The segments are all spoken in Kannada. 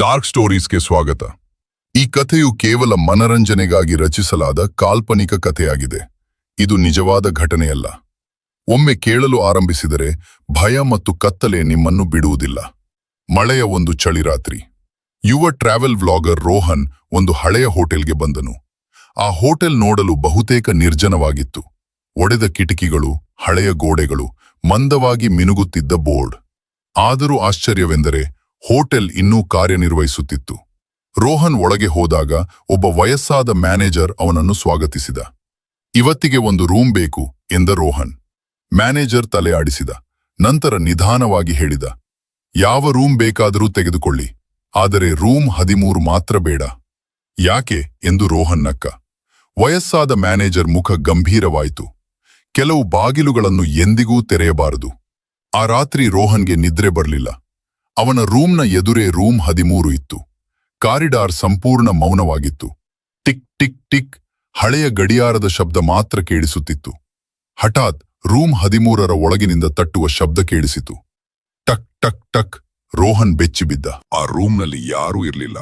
ಡಾರ್ಕ್ ಸ್ಟೋರೀಸ್ಗೆ ಸ್ವಾಗತ. ಈ ಕಥೆಯು ಕೇವಲ ಮನರಂಜನೆಗಾಗಿ ರಚಿಸಲಾದ ಕಾಲ್ಪನಿಕ ಕಥೆಯಾಗಿದೆ. ಇದು ನಿಜವಾದ ಘಟನೆಯಲ್ಲ. ಒಮ್ಮೆ ಕೇಳಲು ಆರಂಭಿಸಿದರೆ ಭಯ ಮತ್ತು ಕತ್ತಲೆ ನಿಮ್ಮನ್ನು ಬಿಡುವುದಿಲ್ಲ. ಮಳೆಯ ಒಂದು ಚಳಿ ರಾತ್ರಿ. ಯುವ ಟ್ರಾವೆಲ್ ವ್ಲಾಗರ್ ರೋಹನ್ ಒಂದು ಹಳೆಯ ಹೋಟೆಲ್ಗೆ ಬಂದನು. ಆ ಹೋಟೆಲ್ ನೋಡಲು ಬಹುತೇಕ ನಿರ್ಜನವಾಗಿತ್ತು. ಒಡೆದ ಕಿಟಕಿಗಳು, ಹಳೆಯ ಗೋಡೆಗಳು, ಮಂದವಾಗಿ ಮಿನುಗುತ್ತಿದ್ದ ಬೋರ್ಡ್. ಆದರೂ ಆಶ್ಚರ್ಯವೆಂದರೆ ಹೋಟೆಲ್ ಇನ್ನೂ ಕಾರ್ಯನಿರ್ವಹಿಸುತ್ತಿತ್ತು. ರೋಹನ್ ಒಳಗೆ ಹೋದಾಗ ಒಬ್ಬ ವಯಸ್ಸಾದ ಮ್ಯಾನೇಜರ್ ಅವನನ್ನು ಸ್ವಾಗತಿಸಿದ. ಇವತ್ತಿಗೆ ಒಂದು ರೂಮ್ ಬೇಕು ಎಂದ ರೋಹನ್. ಮ್ಯಾನೇಜರ್ ತಲೆ ಆಡಿಸಿದ. ನಂತರ ನಿಧಾನವಾಗಿ ಹೇಳಿದ, ಯಾವ ರೂಮ್ ಬೇಕಾದರೂ ತೆಗೆದುಕೊಳ್ಳಿ, ಆದರೆ ರೂಮ್ 13 ಮಾತ್ರ ಬೇಡ. ಯಾಕೆ ಎಂದು ರೋಹನ್ ನಕ್ಕ. ವಯಸ್ಸಾದ ಮ್ಯಾನೇಜರ್ ಮುಖ ಗಂಭೀರವಾಯಿತು. ಕೆಲವು ಬಾಗಿಲುಗಳನ್ನು ಎಂದಿಗೂ ತೆರೆಯಬಾರದು. ಆ ರಾತ್ರಿ ರೋಹನ್ಗೆ ನಿದ್ರೆ ಬರಲಿಲ್ಲ. ಅವನ ರೂಮ್ನ ಎದುರೇ ರೂಮ್ 13 ಇತ್ತು. ಕಾರಿಡಾರ್ ಸಂಪೂರ್ಣ ಮೌನವಾಗಿತ್ತು. ಟಿಕ್ ಟಿಕ್ ಟಿಕ್ ಹಳೆಯ ಗಡಿಯಾರದ ಶಬ್ದ ಮಾತ್ರ ಕೇಳಿಸುತ್ತಿತ್ತು. ಹಠಾತ್ ರೂಮ್ 13ರ ಒಳಗಿನಿಂದ ತಟ್ಟುವ ಶಬ್ದ ಕೇಳಿಸಿತು. ಟಕ್ ಟಕ್ ಟಕ್. ರೋಹನ್ ಬೆಚ್ಚಿಬಿದ್ದ. ಆ ರೂಮ್ನಲ್ಲಿ ಯಾರೂ ಇರಲಿಲ್ಲ.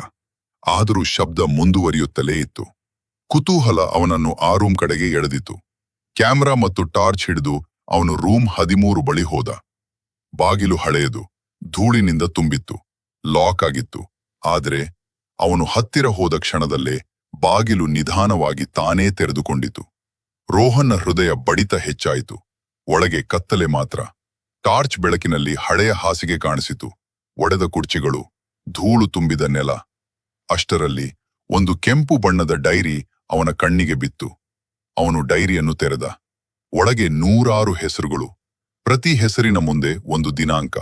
ಆದರೂ ಶಬ್ದ ಮುಂದುವರಿಯುತ್ತಲೇ ಇತ್ತು. ಕುತೂಹಲ ಅವನನ್ನು ಆ ರೂಮ್ ಕಡೆಗೆ ಎಳೆದಿತು. ಕ್ಯಾಮ್ರಾ ಮತ್ತು ಟಾರ್ಚ್ ಹಿಡಿದು ಅವನು ರೂಮ್ 13 ಬಳಿ ಹೋದ. ಬಾಗಿಲು ಹಳೆಯದು, ಧೂಳಿನಿಂದ ತುಂಬಿತ್ತು, ಲಾಕ್ ಆಗಿತ್ತು. ಆದರೆ ಅವನು ಹತ್ತಿರ ಹೋದ ಕ್ಷಣದಲ್ಲೇ ಬಾಗಿಲು ನಿಧಾನವಾಗಿ ತಾನೇ ತೆರೆದುಕೊಂಡಿತು. ರೋಹನ್ನ ಹೃದಯ ಬಡಿತ ಹೆಚ್ಚಾಯಿತು. ಒಳಗೆ ಕತ್ತಲೆ ಮಾತ್ರ. ಟಾರ್ಚ್ ಬೆಳಕಿನಲ್ಲಿ ಹಳೆಯ ಹಾಸಿಗೆ ಕಾಣಿಸಿತು, ಒಡೆದ ಕುರ್ಚಿಗಳು, ಧೂಳು ತುಂಬಿದ ನೆಲ. ಅಷ್ಟರಲ್ಲಿ ಒಂದು ಕೆಂಪು ಬಣ್ಣದ ಡೈರಿ ಅವನ ಕಣ್ಣಿಗೆ ಬಿತ್ತು. ಅವನು ಡೈರಿಯನ್ನು ತೆರೆದ. ಒಳಗೆ 100 ಹೆಸರುಗಳು. ಪ್ರತಿ ಹೆಸರಿನ ಮುಂದೆ ಒಂದು ದಿನಾಂಕ.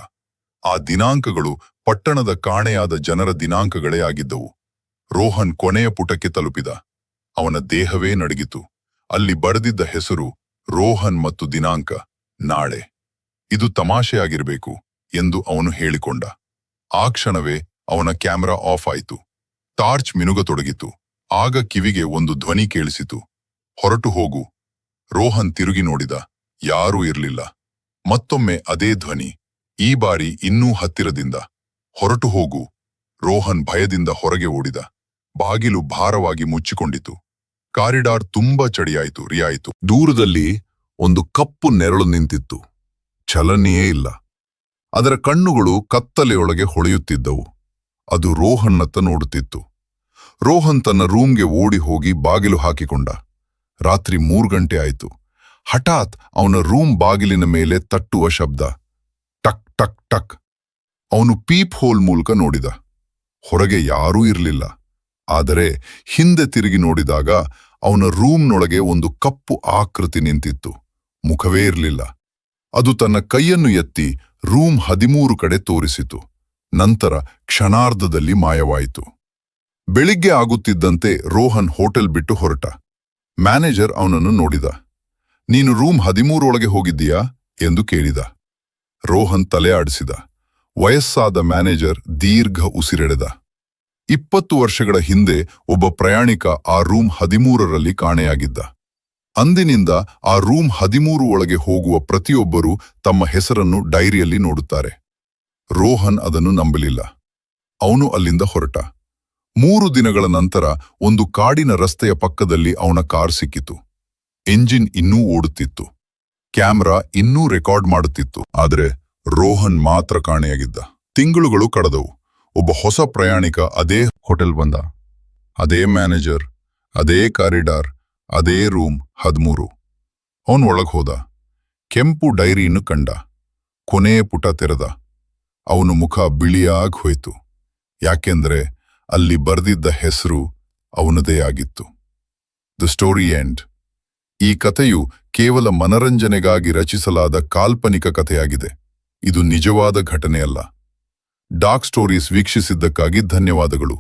ಆ ದಿನಾಂಕಗಳು ಪಟ್ಟಣದ ಕಾಣೆಯಾದ ಜನರ ದಿನಾಂಕಗಳೇ ಆಗಿದ್ದವು. ರೋಹನ್ ಕೊನೆಯ ಪುಟಕ್ಕೆ ತಲುಪಿದ. ಅವನ ದೇಹವೇ ನಡುಗಿತು. ಅಲ್ಲಿ ಬರೆದಿದ್ದ ಹೆಸರು ರೋಹನ್ ಮತ್ತು ದಿನಾಂಕ ನಾಳೆ. ಇದು ತಮಾಷೆಯಾಗಿರಬೇಕು ಎಂದು ಅವನು ಹೇಳಿಕೊಂಡ. ಆ ಕ್ಷಣವೇ ಅವನ ಕ್ಯಾಮೆರಾ ಆಫ್ ಆಯಿತು. ಟಾರ್ಚ್ ಮಿನುಗತೊಡಗಿತು. ಆಗ ಕಿವಿಗೆ ಒಂದು ಧ್ವನಿ ಕೇಳಿಸಿತು, ಹೊರಟು ಹೋಗು. ರೋಹನ್ ತಿರುಗಿ ನೋಡಿದ. ಯಾರೂ ಇರಲಿಲ್ಲ. ಮತ್ತೊಮ್ಮೆ ಅದೇ ಧ್ವನಿ, ಈ ಬಾರಿ ಇನ್ನೂ ಹತ್ತಿರದಿಂದ, ಹೊರಟು ಹೋಗು. ರೋಹನ್ ಭಯದಿಂದ ಹೊರಗೆ ಓಡಿದ. ಬಾಗಿಲು ಭಾರವಾಗಿ ಮುಚ್ಚಿಕೊಂಡಿತು. ಕಾರಿಡಾರ್ ತುಂಬಾ ಚಳಿಯಾಯಿತು, ರಿಯಾಯಿತು. ದೂರದಲ್ಲಿ ಒಂದು ಕಪ್ಪು ನೆರಳು ನಿಂತಿತ್ತು. ಚಲನೆಯೇ ಇಲ್ಲ. ಅದರ ಕಣ್ಣುಗಳು ಕತ್ತಲೆಯೊಳಗೆ ಹೊಳೆಯುತ್ತಿದ್ದವು. ಅದು ರೋಹನ್ನತ್ತ ನೋಡುತ್ತಿತ್ತು. ರೋಹನ್ ತನ್ನ ರೂಮ್ಗೆ ಓಡಿ ಹೋಗಿ ಬಾಗಿಲು ಹಾಕಿಕೊಂಡ. ರಾತ್ರಿ 3 ಗಂಟೆ ಆಯಿತು. ಹಠಾತ್ ಅವನ ರೂಮ್ ಬಾಗಿಲಿನ ಮೇಲೆ ತಟ್ಟುವ ಶಬ್ದ. ಟಕ್ ಟಕ್ ಟಕ್. ಅವನು ಪೀಪ್ ಹೋಲ್ ಮೂಲಕ ನೋಡಿದ. ಹೊರಗೆ ಯಾರೂ ಇರಲಿಲ್ಲ. ಆದರೆ ಹಿಂದೆ ತಿರುಗಿ ನೋಡಿದಾಗ ಅವನ ರೂಮ್ನೊಳಗೆ ಒಂದು ಕಪ್ಪು ಆಕೃತಿ ನಿಂತಿತ್ತು. ಮುಖವೇ ಇರಲಿಲ್ಲ. ಅದು ತನ್ನ ಕೈಯನ್ನು ಎತ್ತಿ ರೂಮ್ 13 ಕಡೆ ತೋರಿಸಿತು. ನಂತರ ಕ್ಷಣಾರ್ಧದಲ್ಲಿ ಮಾಯವಾಯಿತು. ಬೆಳಿಗ್ಗೆ ಆಗುತ್ತಿದ್ದಂತೆ ರೋಹನ್ ಹೋಟೆಲ್ ಬಿಟ್ಟು ಹೊರಟ. ಮ್ಯಾನೇಜರ್ ಅವನನ್ನು ನೋಡಿದ. ನೀನು ರೂಮ್ 13 ಒಳಗೆ ಹೋಗಿದ್ದೀಯಾ ಎಂದು ಕೇಳಿದ. ರೋಹನ್ ತಲೆ ಆಡಿಸಿದ. ವಯಸ್ಸಾದ ಮ್ಯಾನೇಜರ್ ದೀರ್ಘ ಉಸಿರೆಳೆದ. 20 ವರ್ಷಗಳ ಹಿಂದೆ ಒಬ್ಬ ಪ್ರಯಾಣಿಕ ಆ ರೂಮ್ 13ರಲ್ಲಿ ಕಾಣೆಯಾಗಿದ್ದ. ಅಂದಿನಿಂದ ಆ ರೂಮ್ 13 ಒಳಗೆ ಹೋಗುವ ಪ್ರತಿಯೊಬ್ಬರೂ ತಮ್ಮ ಹೆಸರನ್ನು ಡೈರಿಯಲ್ಲಿ ನೋಡುತ್ತಾರೆ. ರೋಹನ್ ಅದನ್ನು ನಂಬಲಿಲ್ಲ. ಅವನು ಅಲ್ಲಿಂದ ಹೊರಟ. 3 ದಿನಗಳ ನಂತರ ಒಂದು ಕಾಡಿನ ರಸ್ತೆಯ ಪಕ್ಕದಲ್ಲಿ ಅವನ ಕಾರ್ ಸಿಕ್ಕಿತು. ಎಂಜಿನ್ ಇನ್ನೂ ಓಡುತ್ತಿತ್ತು. ಕ್ಯಾಮ್ರಾ ಇನ್ನೂ ರೆಕಾರ್ಡ್ ಮಾಡುತ್ತಿತ್ತು. ಆದರೆ ರೋಹನ್ ಮಾತ್ರ ಕಾಣೆಯಾಗಿದ್ದ. ತಿಂಗಳುಗಳು ಕಳೆದವು. ಒಬ್ಬ ಹೊಸ ಪ್ರಯಾಣಿಕ ಅದೇ ಹೋಟೆಲ್ ಬಂದ. ಅದೇ ಮ್ಯಾನೇಜರ್, ಅದೇ ಕಾರಿಡಾರ್, ಅದೇ ರೂಮ್ 13. ಅವನು ಒಳಗೆ ಹೋದ. ಕೆಂಪು ಡೈರಿಯನ್ನು ಕಂಡ. ಕೊನೆಯ ಪುಟ ತೆರೆದ. ಅವನು ಮುಖ ಬಿಳಿಯಾಗಿ ಹೋಯಿತು. ಯಾಕೆಂದ್ರೆ ಅಲ್ಲಿ ಬರೆದಿದ್ದ ಹೆಸರು ಅವನದೇ ಆಗಿತ್ತು. The story end. ಈ ಕಥೆಯು ಕೇವಲ ಮನರಂಜನೆಗಾಗಿ ರಚಿಸಲಾದ ಕಾಲ್ಪನಿಕ ಕಥೆಯಾಗಿದೆ. ಇದು ನಿಜವಾದ ಘಟನೆಯಲ್ಲ. ಡಾರ್ಕ್ ಸ್ಟೋರೀಸ್ ವೀಕ್ಷಿಸಿದ್ದಕ್ಕಾಗಿ ಧನ್ಯವಾದಗಳು.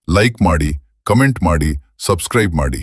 ಲೈಕ್ ಮಾಡಿ, ಕಮೆಂಟ್ ಮಾಡಿ, ಸಬ್ಸ್ಕ್ರೈಬ್ ಮಾಡಿ.